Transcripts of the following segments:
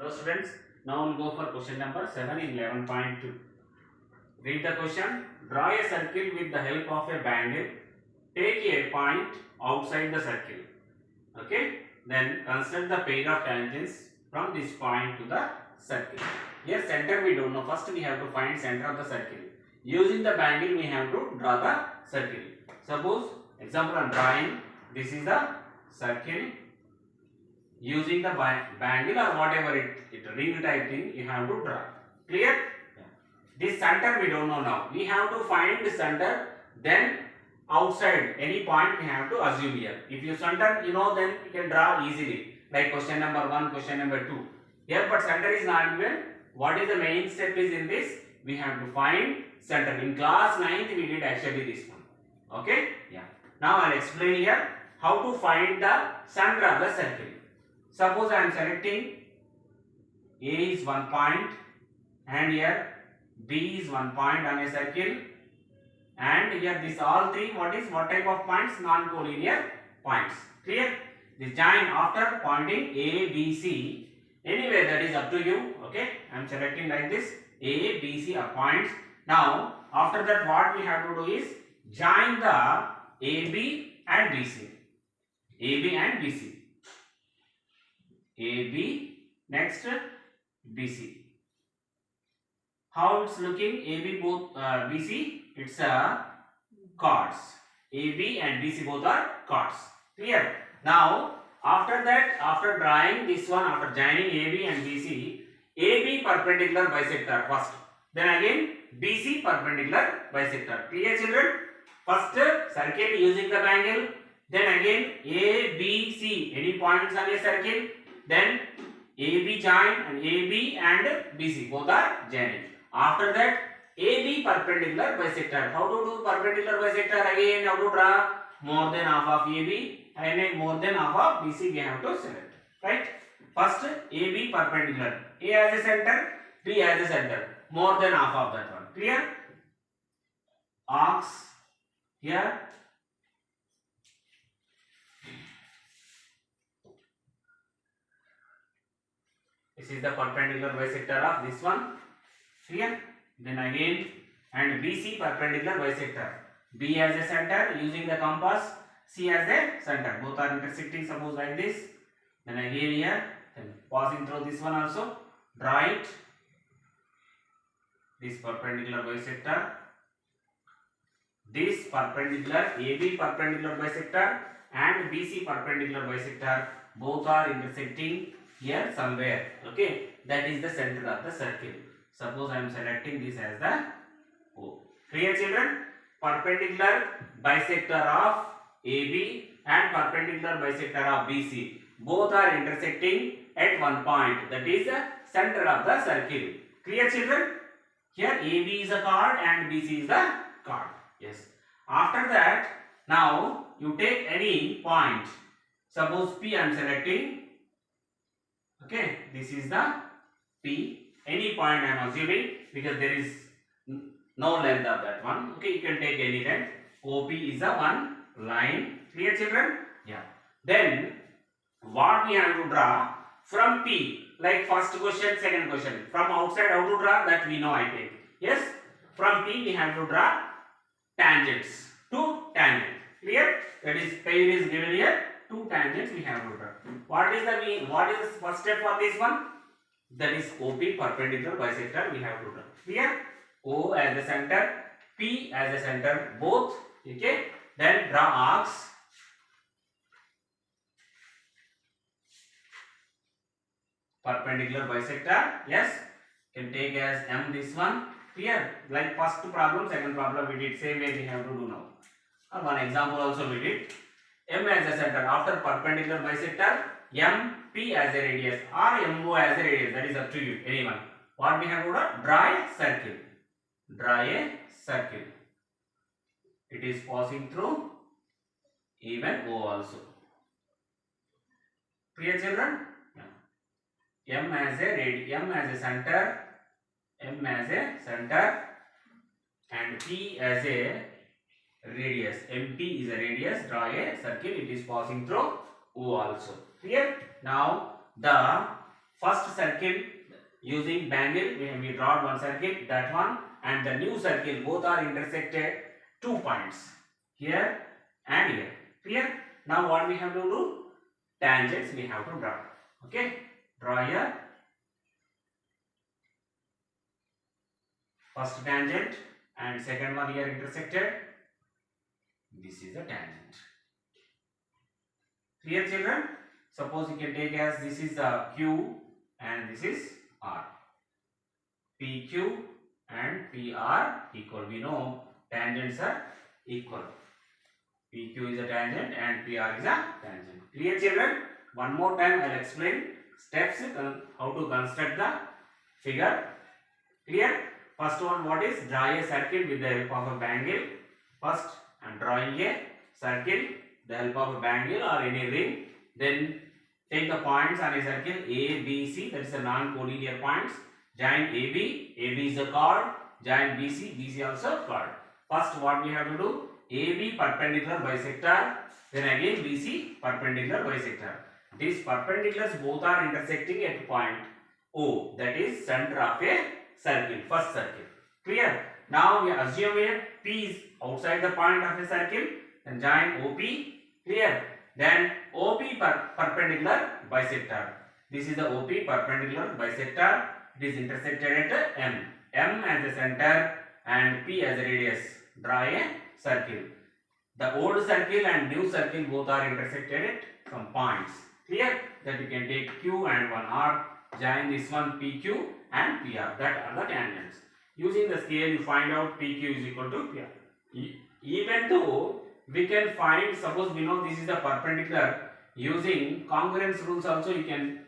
Hello students, now we'll go for question number 7 in 11.2. Read the question. Draw a circle with the help of a bangle. Take a point outside the circle. Okay. Then construct the pair of tangents from this point to the circle. Here center we don't know. First we have to find center of the circle. Using the bangle we have to draw the circle. Suppose example I am drawing. This is the circle. Using the bangle or whatever it ring type thing you have to draw. Clear? Yeah. This center we don't know now. We have to find the center, then outside any point we have to assume here. If you center you know, then you can draw easily, like question number 1, question number 2. Here but center is not given. What is the main step is in this? We have to find center. In class 9th we did actually this one. Okay? Yeah. Now I will explain here how to find the center of the circle. Suppose I am selecting A is one point and here B is one point on a circle, and here this all three what type of points? Non-collinear points. Clear? This join after pointing A, B, C. Anyway that is up to you. Okay, I am selecting like this. A, B, C are points. Now after that what we have to do is join the AB and BC. AB and BC. AB, next BC. How it's looking? AB both BC, it's chords. AB and BC both are chords. Clear? Now after that, after drawing this one, after joining AB and BC, AB perpendicular bisector first, then again BC perpendicular bisector. Clear children? First circle using the bangle, then again A, B, C, any points on a circle. Then AB join and AB and BC both are joining. After that AB perpendicular bisector. How to do perpendicular bisector? Again how to draw more than half of AB and more than half of BC we have to select. Right? First AB perpendicular. A as a center, B as a center. More than half of that one. Clear? Arcs here. This is the perpendicular bisector of this one. Clear? Then again and BC perpendicular bisector. B as a center using the compass, C as a center. Both are intersecting, suppose like this. Then again here, then passing through this one also. Draw it. This perpendicular bisector. This perpendicular AB perpendicular bisector and BC perpendicular bisector both are intersecting here somewhere. Okay, that is the center of the circle. Suppose I am selecting this as the O. Clear children? Perpendicular bisector of AB and perpendicular bisector of BC both are intersecting at one point, that is the center of the circle. Clear children? Here AB is a chord and BC is the chord. Yes. After that, now you take any point. Suppose P I am selecting. Okay, this is the P. Any point I am assuming because there is no length of that one. Okay, you can take any length. OP is a one line. Clear children? Yeah. Then what we have to draw from P, like first question, second question. From outside how to draw that we know I think. Yes? From P we have to draw tangents. Two tangents. Clear? That is pair is given here. Two tangents we have to draw. What is the first step for this one? That is OP perpendicular bisector we have to draw. Clear? O as the center, P as a center, both. Okay. Then draw arcs. Perpendicular bisector. Yes. Can take as M this one. Clear? Like first problem, second problem we did same way we have to do now. Or one example also we did. M as a center after perpendicular bisector, M, P as a radius or MO as a radius, that is up to you, anyone. What we have to do? Draw a circle. Draw a circle. It is passing through even O also. Clear children? Yeah. M as a center, M as a center and P as a radius. MP is a radius. Draw a circle. It is passing through O also. Clear? Now the first circle using bangle, we draw one circle, that one, and the new circle, both are intersected 2 points here and here. Clear? Now what we have to do? Tangents we have to draw. Okay, draw here first tangent and second one here intersected. This is the tangent. Clear, children? Suppose you can take as this is the Q and this is R. PQ and PR equal. We know tangents are equal. PQ is a tangent and PR is a tangent. Clear, children? One more time I will explain steps how to construct the figure. Clear? First one, what is? Draw a circle with the help of a bangle. First I am drawing a circle with the help of a bangle or any ring. Then take the points on a circle A, B, C, that is the non-collinear points. Join AB, AB is a chord. Join BC, BC also chord. First what we have to do? AB perpendicular bisector, then again BC perpendicular bisector. These perpendiculars both are intersecting at point O, that is center of a circle, first circle. Clear? Now we assume a P is outside the point of a circle, then join OP. Clear? Then OP perpendicular bisector. This is the OP perpendicular bisector. It is intersected at M. M as the center and P as the radius. Draw a circle. The old circle and new circle both are intersected at some points. Clear? That you can take Q and one R. Join this one PQ and PR. That are the tangents. Using the scale you find out PQ is equal to PR. Even though we can find, suppose we know this is the perpendicular, using congruence rules also you can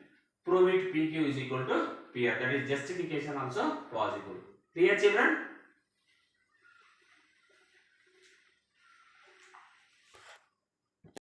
prove it PQ is equal to PR. That is justification also possible. Clear, children?